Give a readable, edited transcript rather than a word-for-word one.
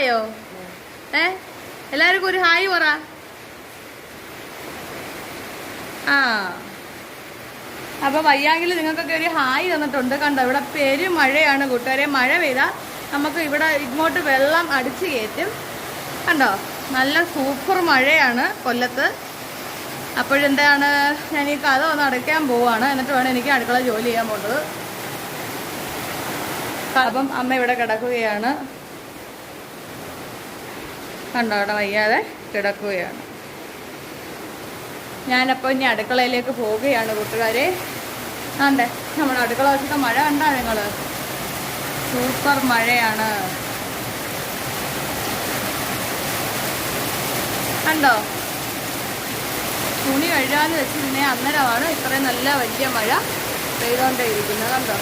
ആയോ? എല്ലാവർക്കും ഒരു ഹായ് പറ. ആ അപ്പൊ വയ്യാങ്കിൽ നിങ്ങൾക്കൊക്കെ ഒരു ഹായ് തന്നിട്ടുണ്ട്. കണ്ടോ, ഇവിടെ പെരുമഴയാണ് കൂട്ടുകാരെ. മഴ പെയ്താൽ നമുക്ക് ഇവിടെ ഇങ്ങോട്ട് വെള്ളം അടിച്ചു കയറ്റും. കണ്ടോ, നല്ല സൂപ്പർ മഴയാണ് കൊല്ലത്ത്. അപ്പോഴെന്താണ്, ഞാൻ ഈ കഥ ഒന്ന് അടയ്ക്കാൻ പോവാണ്. എന്നിട്ട് വേണം എനിക്ക് അടുക്കള ജോലി ചെയ്യാൻ പോകുന്നത്. അപ്പം അമ്മ ഇവിടെ കിടക്കുകയാണ്. കണ്ടോ, അവിടെ വയ്യാതെ കിടക്കുകയാണ്. ഞാനപ്പോൾ ഇനി അടുക്കളയിലേക്ക് പോവുകയാണ് കൂട്ടുകാരെ. ആണ്ടേ, നമ്മുടെ അടുക്കള വശത്തെ മഴ കണ്ടാ നിങ്ങൾ? സൂപ്പർ മഴയാണ്. കണ്ടോ, തുണി കഴുകാന്ന് വെച്ചിരുന്നേ അന്നേരമാണ് ഇത്രയും നല്ല വലിയ മഴ പെയ്തുകൊണ്ടേ ഇരിക്കുന്നത്. കണ്ടോ.